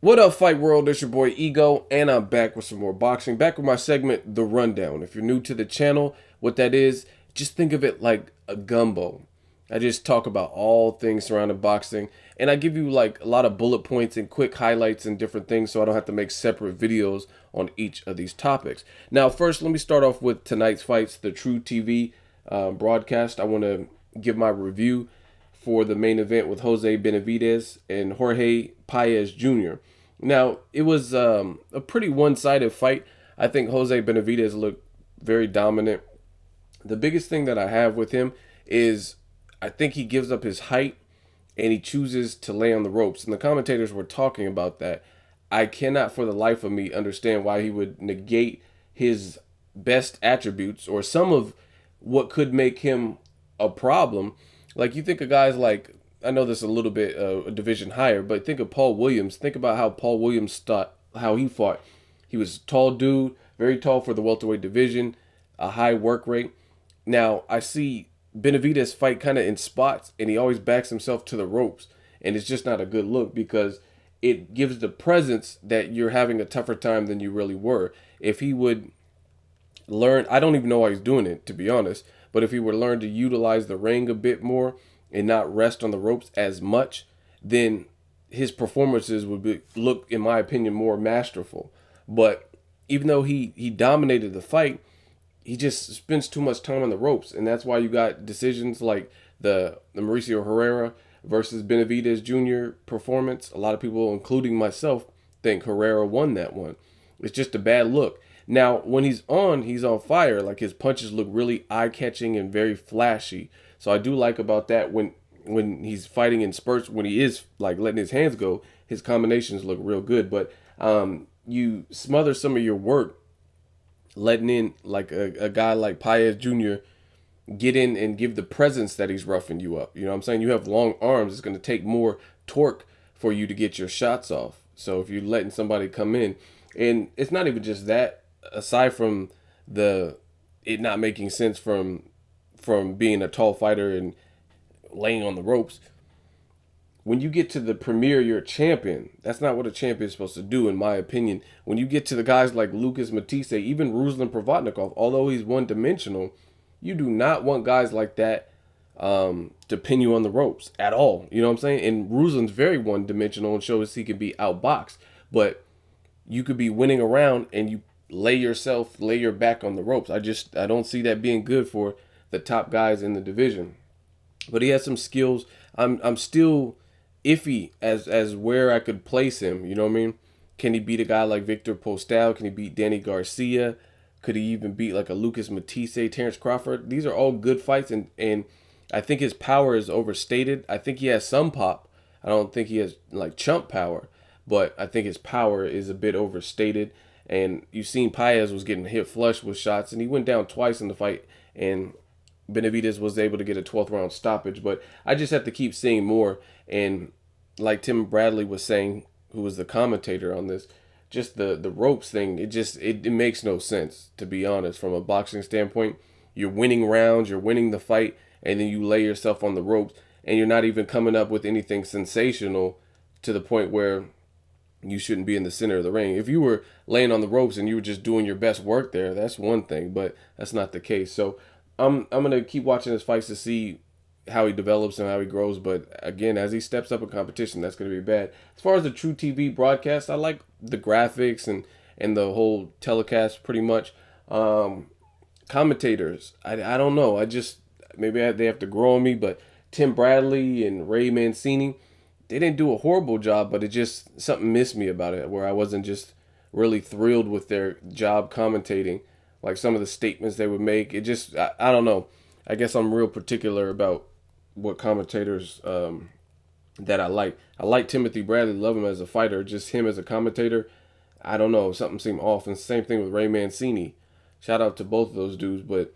What up, Fight World? It's your boy Ego, and I'm back with some more boxing. Back with my segment, The Rundown. If you're new to the channel, what that is, just think of it like a gumbo. I just talk about all things surrounding boxing, and I give you like a lot of bullet points and quick highlights and different things so I don't have to make separate videos on each of these topics. Now, first, let me start off with tonight's fights, the True TV broadcast. I want to give my review for the main event with Jose Benavidez and Jorge Paez Jr. Now, it was a pretty one-sided fight. I think Jose Benavidez looked very dominant. The biggest thing that I have with him is I think he gives up his height and he chooses to lay on the ropes. And the commentators were talking about that. I cannot for the life of me understand why he would negate his best attributes or some of what could make him a problem. Like, you think of guys like, I know this is a little bit a division higher, but think of Paul Williams. Think about how Paul Williams thought, how he fought. He was a tall dude, very tall for the welterweight division, a high work rate. Now, I see Benavidez fight kind of in spots, and he always backs himself to the ropes. And it's just not a good look because it gives the presence that you're having a tougher time than you really were. If he would learn, I don't even know why he's doing it, to be honest, but if he would learn to utilize the ring a bit more and not rest on the ropes as much, then his performances would look, in my opinion, more masterful. But even though he dominated the fight, he just spends too much time on the ropes, and that's why you got decisions like the Mauricio Herrera versus Benavidez Jr. performance. A lot of people, including myself, think Herrera won that one. It's just a bad look. Now, when he's on fire. Like, his punches look really eye-catching and very flashy. So I do like about that when he's fighting in spurts, when he is like letting his hands go, his combinations look real good. But you smother some of your work letting in like a guy like Paez Jr. get in and give the presence that he's roughing you up. You know what I'm saying? You have long arms. It's going to take more torque for you to get your shots off. So if you're letting somebody come in, and it's not even just that, aside from it not making sense from being a tall fighter and laying on the ropes, when you get to the premier, you're a champion. That's not what a champion is supposed to do, in my opinion. When you get to the guys like Lucas Matisse, even Ruslan Provodnikov, although he's one-dimensional, you do not want guys like that to pin you on the ropes at all. You know what I'm saying? And Ruslan's very one-dimensional and shows he can be outboxed. But you could be winning around and you lay your back on the ropes. I don't see that being good for the top guys in the division. But he has some skills. I'm still iffy as where I could place him. You know what I mean? Can he beat a guy like Victor Postal? Can he beat Danny Garcia? Could he even beat like a Lucas Matisse, Terrence Crawford? These are all good fights, and I think his power is overstated. I think he has some pop. I don't think he has like chump power, but I think his power is a bit overstated. And you've seen Paez was getting hit flush with shots, and he went down twice in the fight, and Benavidez was able to get a 12th round stoppage. But I just have to keep seeing more. And like Tim Bradley was saying, who was the commentator on this, just the ropes thing, it makes no sense, to be honest. From a boxing standpoint, you're winning rounds, you're winning the fight, and then you lay yourself on the ropes, and you're not even coming up with anything sensational to the point where you shouldn't be in the center of the ring. If you were laying on the ropes and you were just doing your best work there, that's one thing, but that's not the case. So I'm gonna keep watching his fights to see how he develops and how he grows. But again, as he steps up in competition, that's gonna be bad. As far as the True TV broadcast, I like the graphics and the whole telecast pretty much. Commentators, I don't know. They have to grow on me, but Tim Bradley and Ray Mancini, they didn't do a horrible job, but it just, something missed me about it, where I wasn't just really thrilled with their job commentating. Like some of the statements they would make, it just, I don't know. I guess I'm real particular about what commentators that I like. I like Timothy Bradley, love him as a fighter. Just him as a commentator, I don't know. Something seemed off. And same thing with Ray Mancini. Shout out to both of those dudes, but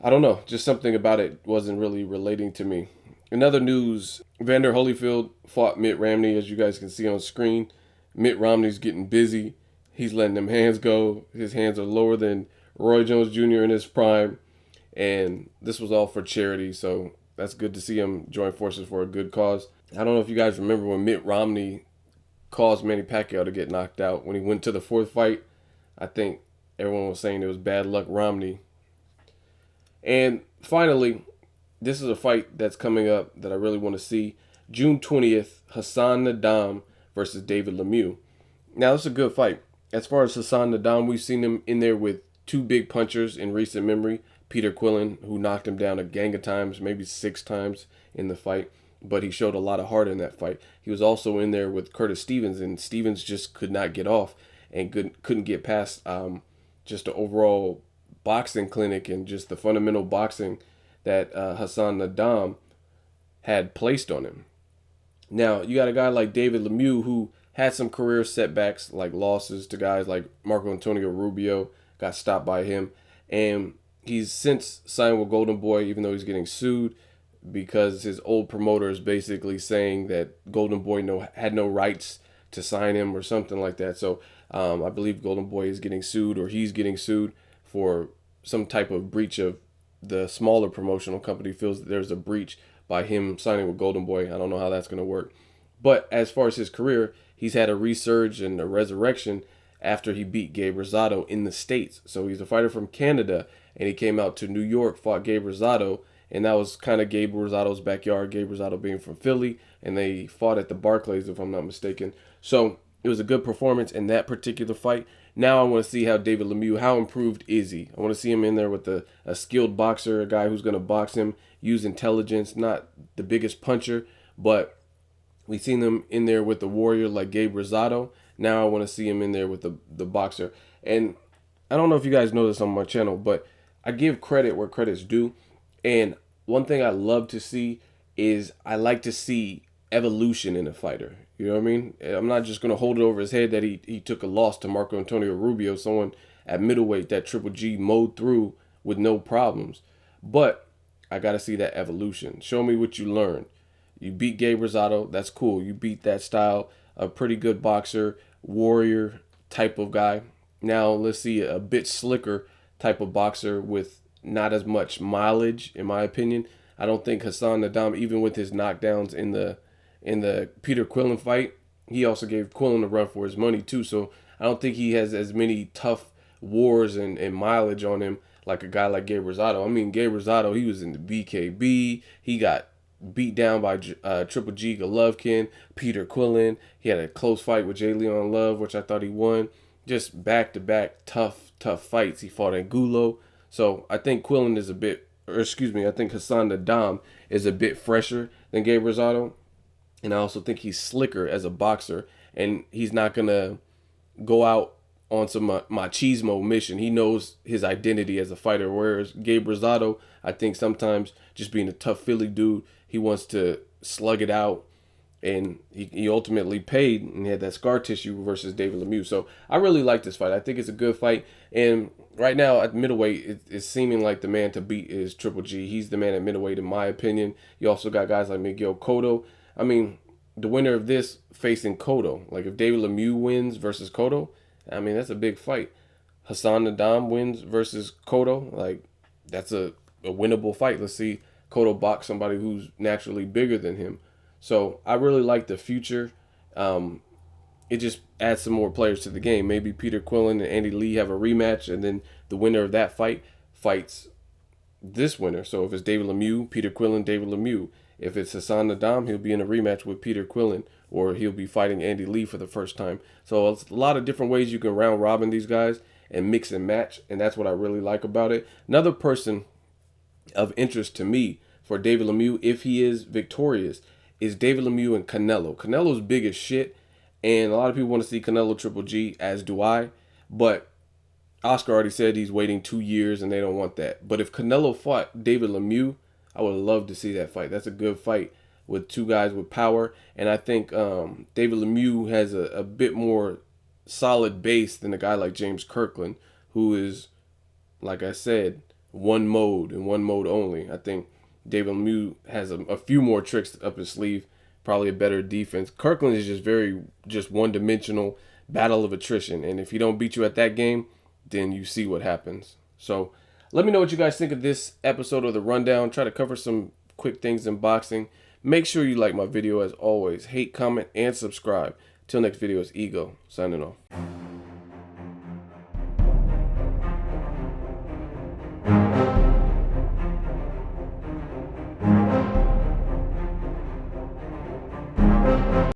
I don't know. Just something about it wasn't really relating to me. In other news, Evander Holyfield fought Mitt Romney, as you guys can see on screen. Mitt Romney's getting busy. He's letting them hands go. His hands are lower than Roy Jones Jr. in his prime. And this was all for charity, so that's good to see him join forces for a good cause. I don't know if you guys remember when Mitt Romney caused Manny Pacquiao to get knocked out. When he went to the fourth fight, I think everyone was saying it was bad luck Romney. And finally, this is a fight that's coming up that I really want to see. June 20th, Hassn Nadam versus David Lemieux. Now, it's a good fight. As far as Hassn Nadam, we've seen him in there with two big punchers in recent memory. Peter Quillen, who knocked him down a gang of times, maybe 6 times in the fight. But he showed a lot of heart in that fight. He was also in there with Curtis Stevens, and Stevens just could not get off and couldn't get past just the overall boxing clinic and just the fundamental boxing that Hassn Nadam had placed on him. Now, you got a guy like David Lemieux who had some career setbacks, like losses to guys like Marco Antonio Rubio, got stopped by him. And he's since signed with Golden Boy, even though he's getting sued because his old promoter is basically saying that Golden Boy had no rights to sign him or something like that. So I believe Golden Boy is getting sued, or he's getting sued for some type of breach of the smaller promotional company feels that there's a breach by him signing with Golden Boy. I don't know how that's going to work. But as far as his career, he's had a resurge and a resurrection after he beat Gabe Rosado in the States. So he's a fighter from Canada, and he came out to New York, fought Gabe Rosado, and that was kind of Gabe Rosado's backyard, Gabe Rosado being from Philly, and they fought at the Barclays, if I'm not mistaken. So it was a good performance in that particular fight. Now I want to see how David Lemieux, how improved is he? I want to see him in there with a skilled boxer, a guy who's going to box him, use intelligence, not the biggest puncher, but we've seen him in there with the warrior like Gabe Rosado. Now I want to see him in there with the boxer. And I don't know if you guys know this on my channel, but I give credit where credit's due. And one thing I love to see is I like to see evolution in a fighter. You know what I mean? I'm not just going to hold it over his head that he took a loss to Marco Antonio Rubio, someone at middleweight that Triple G mowed through with no problems. But I got to see that evolution. Show me what you learned. You beat Gabe Rosado. That's cool. You beat that style, a pretty good boxer, warrior type of guy. Now let's see a bit slicker type of boxer with not as much mileage, in my opinion. I don't think Hassn Nadam, even with his knockdowns in the Peter Quillen fight, he also gave Quillen a run for his money too. So I don't think he has as many tough wars and mileage on him like a guy like Gabe Rosado. I mean, Gabe Rosado, he was in the BKB. He got beat down by Triple G Golovkin, Peter Quillen. He had a close fight with J. Leon Love, which I thought he won. Just back-to-back tough fights. He fought Angulo. So I think Quillen is I think Hassn Nadam is a bit fresher than Gabe Rosado. And I also think he's slicker as a boxer. And he's not going to go out on some machismo mission. He knows his identity as a fighter. Whereas Gabe Rosado, I think sometimes just being a tough Philly dude, he wants to slug it out. And he ultimately paid and had that scar tissue versus David Lemieux. So I really like this fight. I think it's a good fight. And right now at middleweight, it's seeming like the man to beat is Triple G. He's the man at middleweight in my opinion. You also got guys like Miguel Cotto. I mean, the winner of this facing Cotto. Like if David Lemieux wins versus Cotto, I mean, that's a big fight. Hassn Nadam wins versus Cotto. Like that's a winnable fight. Let's see Cotto box somebody who's naturally bigger than him. So I really like the future. It just adds some more players to the game. Maybe Peter Quillen and Andy Lee have a rematch, and then the winner of that fight fights this winner. So if it's David Lemieux, Peter Quillen, David Lemieux. If it's Hassn Nadam, he'll be in a rematch with Peter Quillen, or he'll be fighting Andy Lee for the first time. So it's a lot of different ways you can round robin these guys and mix and match, and that's what I really like about it. Another person of interest to me for David Lemieux, if he is victorious, is David Lemieux and Canelo. Canelo's big as shit, and a lot of people want to see Canelo Triple G, as do I. But Oscar already said he's waiting 2 years, and they don't want that. But if Canelo fought David Lemieux, I would love to see that fight. That's a good fight with two guys with power. And I think David Lemieux has a bit more solid base than a guy like James Kirkland, who is, like I said, one mode and one mode only. I think David Lemieux has a few more tricks up his sleeve, probably a better defense. Kirkland is just one-dimensional battle of attrition. And if he don't beat you at that game, then you see what happens. So let me know what you guys think of this episode of The Rundown. Try to cover some quick things in boxing. Make sure you like my video as always. Hate, comment, and subscribe. Till next video, it's Ego signing off.